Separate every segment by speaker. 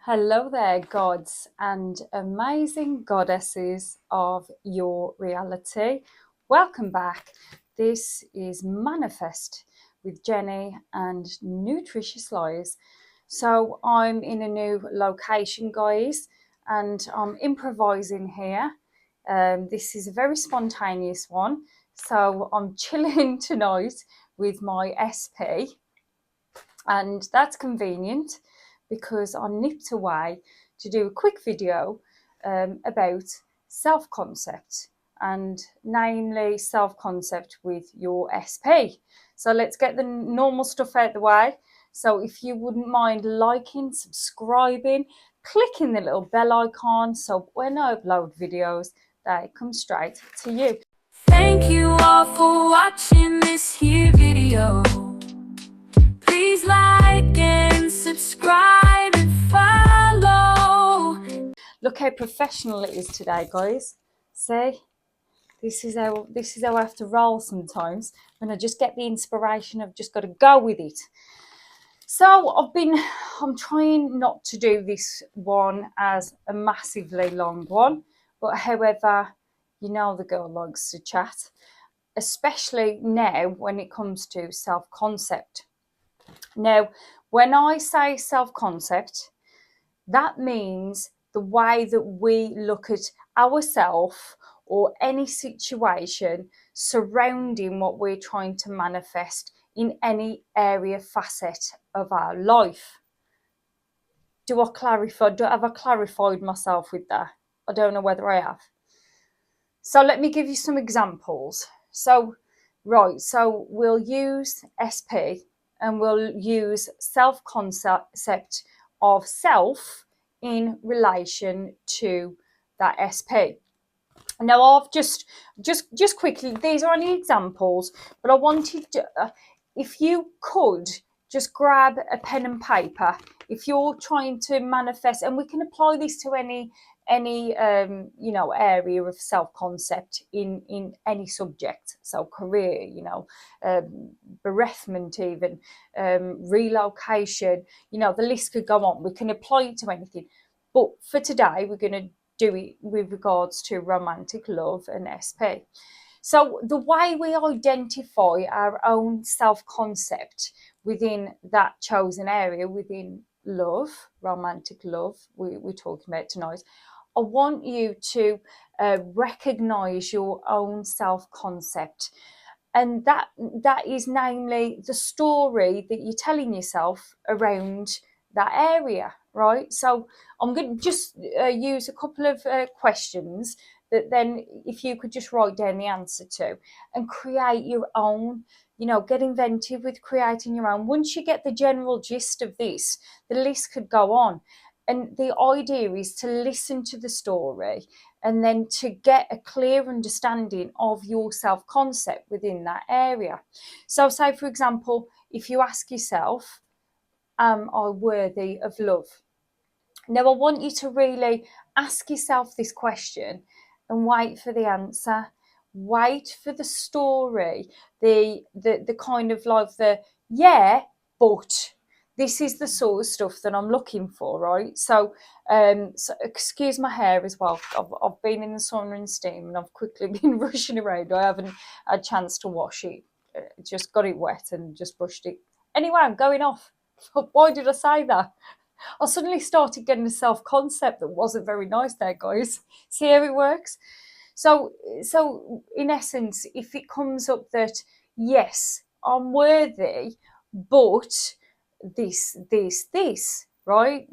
Speaker 1: Hello there, gods and amazing goddesses of your reality. Welcome back. This is Manifest with Jenny and Nutritious Lies. So, I'm in a new location, guys, and I'm improvising here. This is a very spontaneous one. So, I'm chilling tonight with my SP, and that's convenient because I nipped away to do a quick video about self-concept, and namely self-concept with your SP. So let's get the normal stuff out the way. So if you wouldn't mind liking, subscribing, clicking the little bell icon, so when I upload videos, they come straight to you.
Speaker 2: Thank you all for watching this here video. Please like and subscribe and follow.
Speaker 1: Look how professional it is today, guys. See? This is how I have to roll sometimes when I just get the inspiration. I've just got to go with it. So I'm trying not to do this one as a massively long one, but however, you know the girl likes to chat, especially now when it comes to self-concept. Now, when I say self-concept, that means the way that we look at ourselves or any situation surrounding what we're trying to manifest in any area, facet of our life. Do I have I clarified myself with that? I don't know whether I have. So let me give you some examples. So we'll use SP and we'll use self-concept of self in relation to that SP. Now I've just quickly, these are only examples, but I wanted to, if you could just grab a pen and paper if you're trying to manifest, and we can apply this to any area of self-concept in any subject. So career, bereavement, even relocation, the list could go on. We can apply it to anything, but for today we're going to do it with regards to romantic love and SP. So the way we identify our own self-concept within that chosen area, within love, romantic love, we're talking about tonight, I want you to recognize your own self-concept. And that is namely the story that you're telling yourself around that area, right? So I'm going to just use a couple of questions that then if you could just write down the answer to and create your own, get inventive with creating your own. Once you get the general gist of this, the list could go on. And the idea is to listen to the story and then to get a clear understanding of your self-concept within that area. So say, for example, if you ask yourself, am I worthy of love? Now, I want you to really ask yourself this question and wait for the answer. Wait for the story, the kind of like the, yeah, but this is the sort of stuff that I'm looking for, right? So excuse my hair as well. I've been in the sauna and steam and I've quickly been rushing around. I haven't had a chance to wash it. Just got it wet and just brushed it. Anyway, I'm going off. Why did I say that? I suddenly started getting a self-concept that wasn't very nice there, guys. See how it works? So in essence, if it comes up that, yes, I'm worthy, but this, right?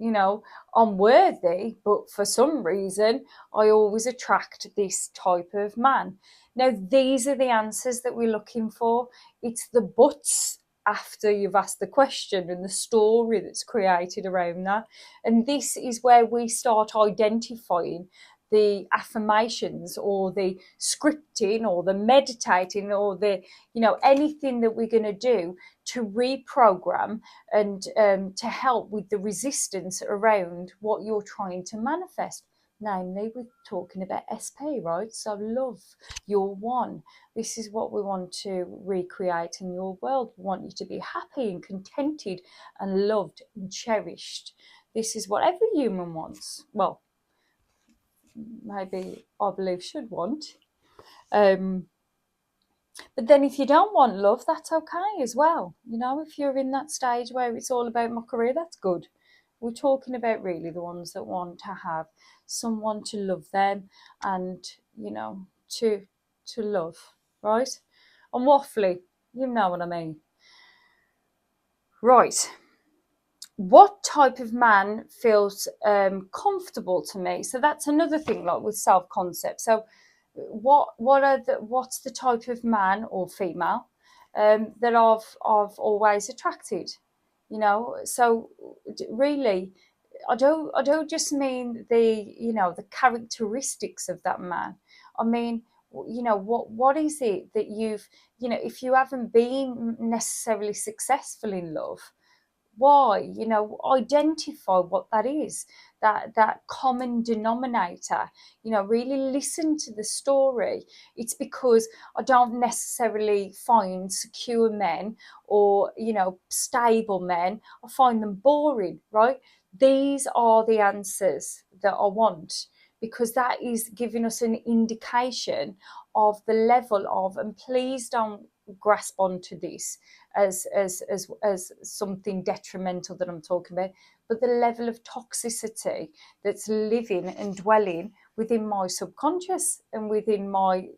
Speaker 1: I'm worthy, but for some reason, I always attract this type of man. Now, these are the answers that we're looking for. It's the buts after you've asked the question and the story that's created around that. And this is where we start identifying the affirmations or the scripting or the meditating or the, anything that we're going to do to reprogram and to help with the resistance around what you're trying to manifest. Namely, we're talking about SP, right? So love, you're one. This is what we want to recreate in your world. We want you to be happy and contented and loved and cherished. This is what every human wants. Well, maybe I believe should want. But then if you don't want love, that's okay as well. If you're in that stage where it's all about my career, that's good. We're talking about really the ones that want to have someone to love them and, to love, right? I'm waffly, you know what I mean. Right. What type of man feels comfortable to me? So that's another thing, like with self-concept. So what's the type of man or female that I've always attracted? So really, I don't just mean the characteristics of that man. I mean, what is it that if you haven't been necessarily successful in love, why? Identify what that is, that common denominator. Really listen to the story. It's because I don't necessarily find secure men or stable men. I find them boring, right? These are the answers that I want, because that is giving us an indication of the level of, and please don't grasp onto this as something detrimental that I'm talking about, but the level of toxicity that's living and dwelling within my subconscious and within my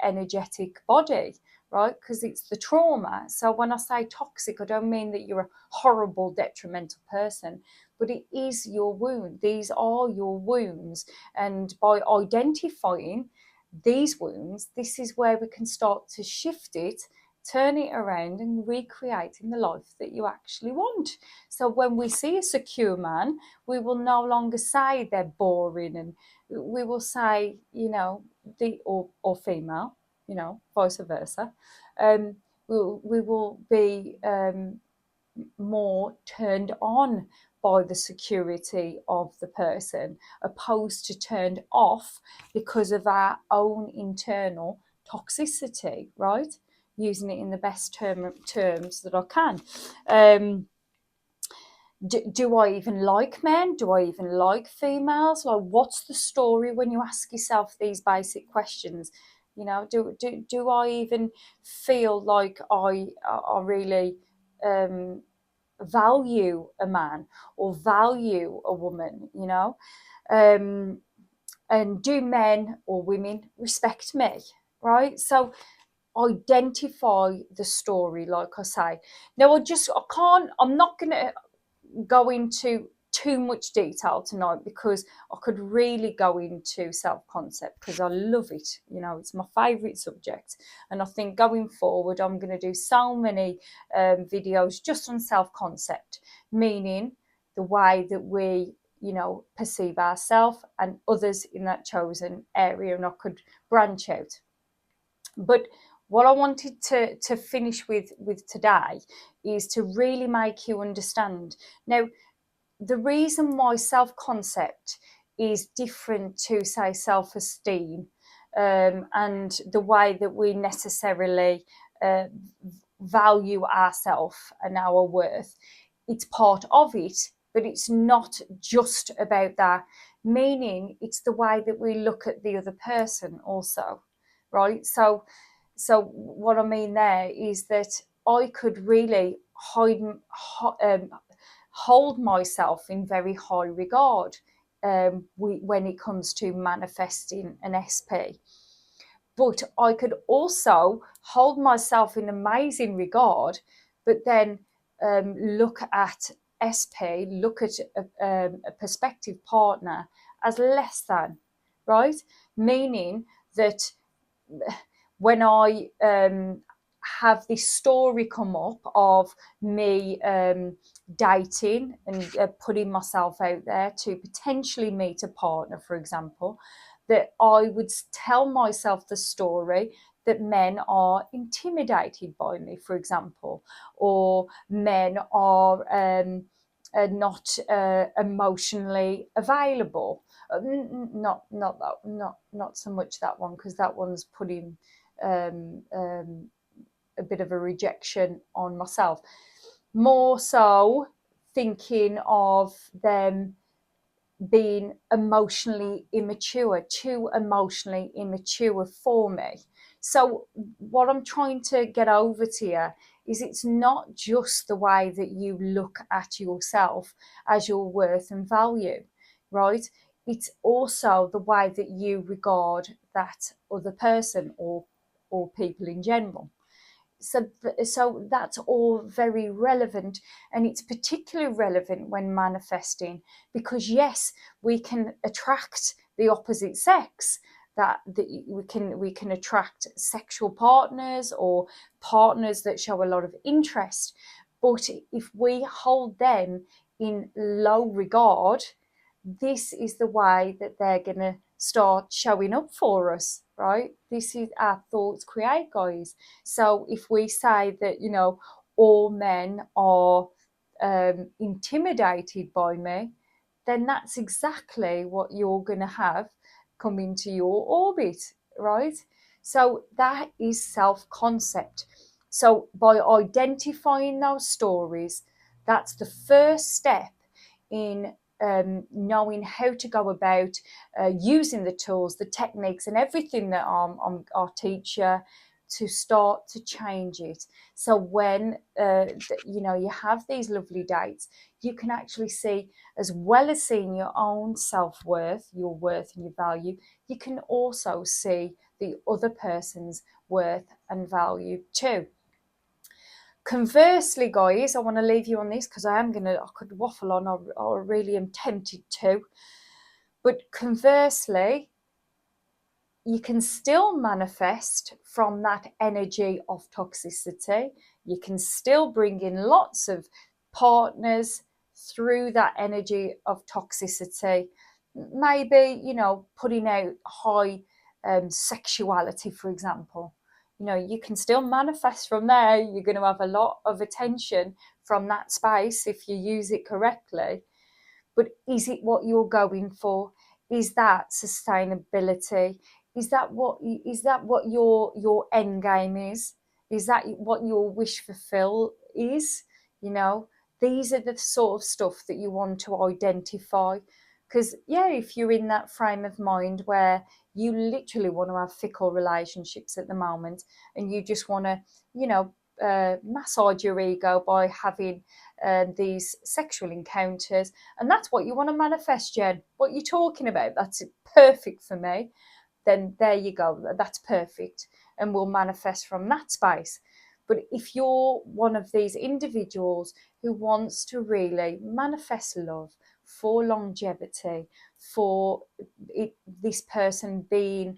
Speaker 1: energetic body, right? Because it's the trauma. So when I say toxic, I don't mean that you're a horrible, detrimental person, but it is your wound. These are your wounds. And by identifying these wounds, this is where we can start to shift it, turn it around, and recreating the life that you actually want. So when we see a secure man, we will no longer say they're boring, and we will say, or female, vice versa. We will be more turned on by the security of the person, opposed to turned off because of our own internal toxicity, right? Using it in the best terms that I can. Do I even like men? Do I even like females? Like, what's the story when you ask yourself these basic questions? Do I even feel like I really value a man or value a woman? And do men or women respect me? Right? So identify the story, like I say. Now, I'm not going to go into too much detail tonight, because I could really go into self-concept, because I love it. It's my favorite subject, and I think going forward I'm going to do so many videos just on self-concept, meaning the way that we perceive ourselves and others in that chosen area, and I could branch out. But what I wanted to finish with today is to really make you understand. Now, the reason why self-concept is different to, say, self-esteem, and the way that we necessarily value ourselves and our worth, it's part of it, but it's not just about that. Meaning, it's the way that we look at the other person also, right? So what I mean there is that I could really hold myself in very high regard when it comes to manifesting an SP. But I could also hold myself in amazing regard, but then look at SP, look at a prospective partner as less than, right? Meaning that when I have this story come up of me dating and putting myself out there to potentially meet a partner, for example, that I would tell myself the story that men are intimidated by me, for example, or men are not emotionally available. Not so much that one, because that one's putting a bit of a rejection on myself. More so thinking of them being emotionally immature, too emotionally immature for me. So what I'm trying to get over to you is it's not just the way that you look at yourself as your worth and value, right? It's also the way that you regard that other person or people in general. So that's all very relevant, and it's particularly relevant when manifesting, because yes, we can attract the opposite sex, that we can attract sexual partners or partners that show a lot of interest, but if we hold them in low regard, this is the way that they're going to start showing up for us, right? This is our thoughts create, guys. So if we say that, all men are intimidated by me, then that's exactly what you're going to have come into your orbit, right? So that is self concept. So by identifying those stories, that's the first step in knowing how to go about using the tools, the techniques, and everything that our teacher to start to change it. So when you have these lovely dates, you can actually see, as well as seeing your own self-worth, your worth and your value, you can also see the other person's worth and value too. Conversely, guys, I want to leave you on this because I could waffle on, I really am tempted to. But conversely, you can still manifest from that energy of toxicity. You can still bring in lots of partners through that energy of toxicity. Maybe, putting out high sexuality, for example. You can still manifest from there. You're going to have a lot of attention from that space if you use it correctly. But is it what you're going for? Is that sustainability? Is that what your end game is? Is that what your wish fulfill is? These are the sort of stuff that you want to identify. Because if you're in that frame of mind where you literally want to have fickle relationships at the moment, and you just want to, massage your ego by having these sexual encounters, and that's what you want to manifest, Jen. What you're talking about, that's perfect for me. Then there you go, that's perfect, and we'll manifest from that space. But if you're one of these individuals who wants to really manifest love for longevity, for this person being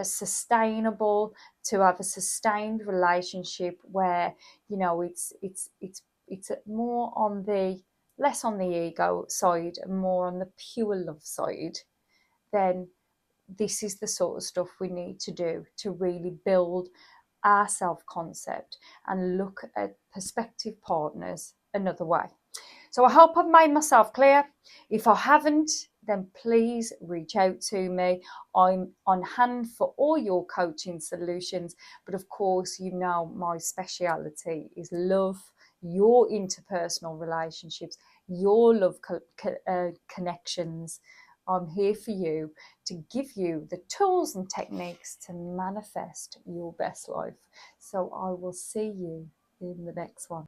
Speaker 1: sustainable, to have a sustained relationship where it's more on the less on the ego side and more on the pure love side, then this is the sort of stuff we need to do to really build our self-concept and look at prospective partners another way. So I hope I've made myself clear. If I haven't, then please reach out to me. I'm on hand for all your coaching solutions. But of course, my speciality is love, your interpersonal relationships, your love connections. I'm here for you to give you the tools and techniques to manifest your best life. So I will see you in the next one.